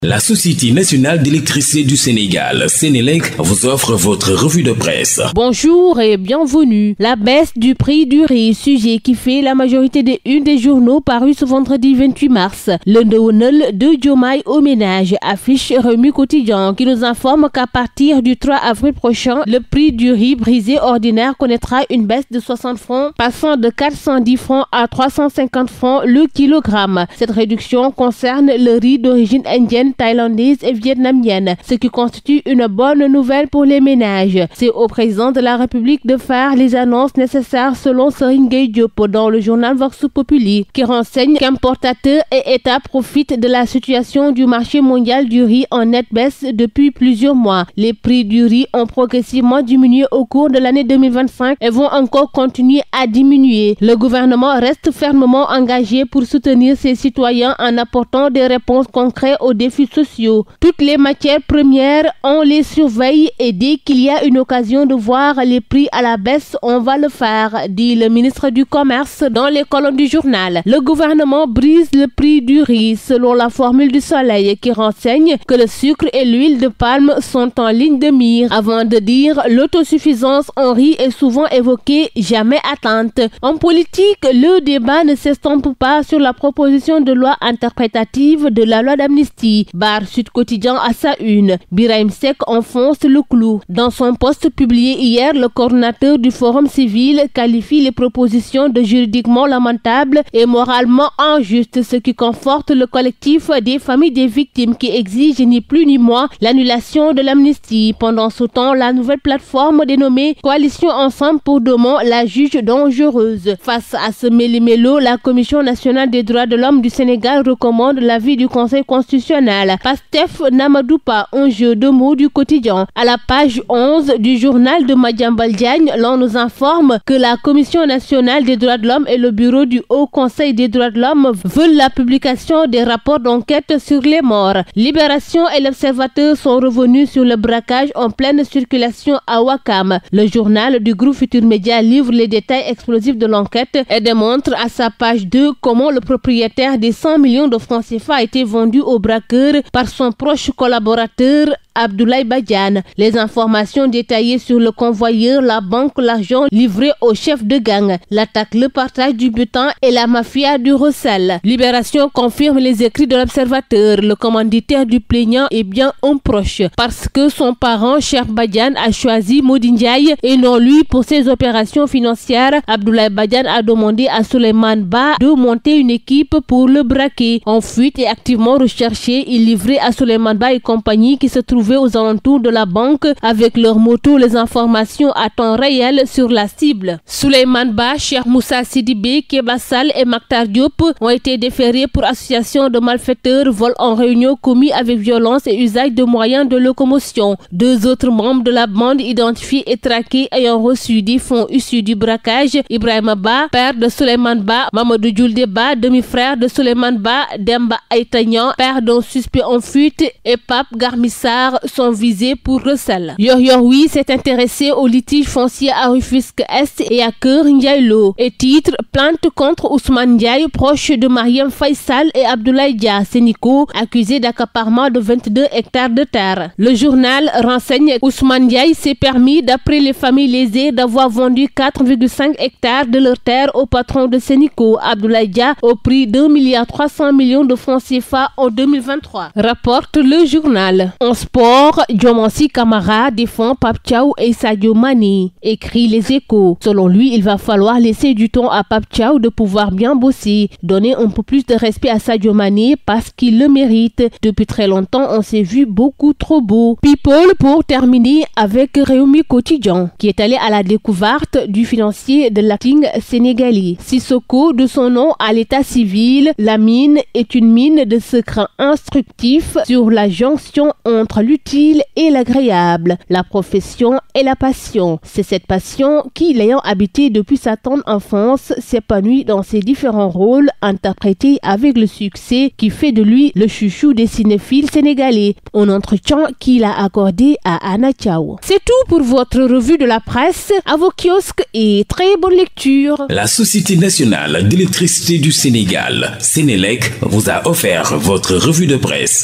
La Société nationale d'électricité du Sénégal, Sénélec, vous offre votre revue de presse. Bonjour et bienvenue. La baisse du prix du riz, sujet qui fait la majorité des unes des journaux parus ce vendredi 28 mars. Le ndéwénal de Diomaye au ménage, affiche Rewmi Quotidien qui nous informe qu'à partir du 3 avril prochain, le prix du riz brisé ordinaire connaîtra une baisse de 60 francs, passant de 410 francs à 350 francs le kilogramme. Cette réduction concerne le riz d'origine indienne, thaïlandaise et vietnamienne, ce qui constitue une bonne nouvelle pour les ménages. C'est au président de la République de faire les annonces nécessaires selon Serigne Gueye Diop dans le journal Vox Populi, qui renseigne qu'importateurs et États profitent de la situation du marché mondial du riz en nette baisse depuis plusieurs mois. Les prix du riz ont progressivement diminué au cours de l'année 2025 et vont encore continuer à diminuer. Le gouvernement reste fermement engagé pour soutenir ses citoyens en apportant des réponses concrètes aux défis sociaux. Toutes les matières premières, on les surveille et dès qu'il y a une occasion de voir les prix à la baisse, on va le faire, dit le ministre du Commerce dans les colonnes du journal. Le gouvernement brise le prix du riz selon la formule du Soleil qui renseigne que le sucre et l'huile de palme sont en ligne de mire avant de dire l'autosuffisance en riz est souvent évoquée, jamais atteinte. En politique, le débat ne s'estompe pas sur la proposition de loi interprétative de la loi d'amnistie. Bar Sud Quotidien à sa une. Birahim Seck enfonce le clou. Dans son post publié hier, le coordinateur du Forum civil qualifie les propositions de juridiquement lamentables et moralement injustes, ce qui conforte le collectif des familles des victimes qui exige ni plus ni moins l'annulation de l'amnistie. Pendant ce temps, la nouvelle plateforme dénommée Coalition Ensemble pour demain la juge dangereuse. Face à ce méli-mélo, la Commission nationale des droits de l'homme du Sénégal recommande l'avis du Conseil constitutionnel. Pastef n'Amadou-Pas, un jeu de mots du quotidien. À la page 11 du journal de Madiambal Diagne, l'on nous informe que la Commission nationale des droits de l'homme et le bureau du Haut Conseil des droits de l'homme veulent la publication des rapports d'enquête sur les morts. Libération et l'Observateur sont revenus sur le braquage en pleine circulation à Ouakam. Le journal du groupe Futur Média livre les détails explosifs de l'enquête et démontre à sa page 2 comment le propriétaire des 100 millions de francs CFA a été vendu au braqueur par son proche collaborateur Abdoulaye Badiane. Les informations détaillées sur le convoyeur, la banque, l'argent livré au chef de gang, l'attaque, le partage du butin et la mafia du recel. Libération confirme les écrits de l'Observateur. Le commanditaire du plaignant est bien un proche parce que son parent, Cheikh Badiane, a choisi Mody Ndiaye et non lui pour ses opérations financières. Abdoulaye Badiane a demandé à Souleymane Ba de monter une équipe pour le braquer. En fuite et activement recherché, il livrait à Souleymane Ba et compagnie qui se trouve aux alentours de la banque avec leur moto les informations à temps réel sur la cible. Souleymane Ba, Cheikh Moussa Sidibé, Keba Sall et Maktar Diop ont été déférés pour association de malfaiteurs, vol en réunion commis avec violence et usage de moyens de locomotion. Deux autres membres de la bande identifiés et traqués ayant reçu des fonds issus du braquage, Ibrahima Ba, père de Souleymane Ba, Mamadou Djoulde Ba, demi-frère de Souleymane Ba, Demba Aïtagnan, père d'un suspect en fuite, et Pape Garmissar sont visés pour recel. Yor-Yor-Oui s'est intéressé au litige foncier à Rufisque Est et à Keur Ndiaye-Lo et titre plainte contre Ousmane Ndiaye, proche de Mariam Faisal et Abdoulaye Dia Sénico, accusé d'accaparement de 22 hectares de terre. Le journal renseigne Ousmane Ndiaye s'est permis, d'après les familles lésées, d'avoir vendu 4,5 hectares de leur terre au patron de Sénico, Abdoulaye Dia, au prix d'1,3 milliard de francs CFA en 2023. Rapporte le journal. En sport, Diomansi Kamara défend Pape Thiaw et Sadio Mané, écrit Les Échos. Selon lui, il va falloir laisser du temps à Pape Thiaw de pouvoir bien bosser, donner un peu plus de respect à Sadio Mané parce qu'il le mérite. Depuis très longtemps, on s'est vu beaucoup trop beau. People pour terminer avec Rewmi Quotidien, qui est allé à la découverte du financier de l'acting sénégalais. Sissoko, de son nom à l'état civil, la mine est une mine de secrets instructifs sur la jonction entre l'utile et l'agréable, la profession et la passion. C'est cette passion qui, l'ayant habité depuis sa tendre enfance, s'épanouit dans ses différents rôles interprétés avec le succès qui fait de lui le chouchou des cinéphiles sénégalais. Un entretien qu'il a accordé à Anna Thiaw. C'est tout pour votre revue de la presse. À vos kiosques et très bonne lecture. La Société nationale d'électricité du Sénégal, Sénélec, vous a offert votre revue de presse.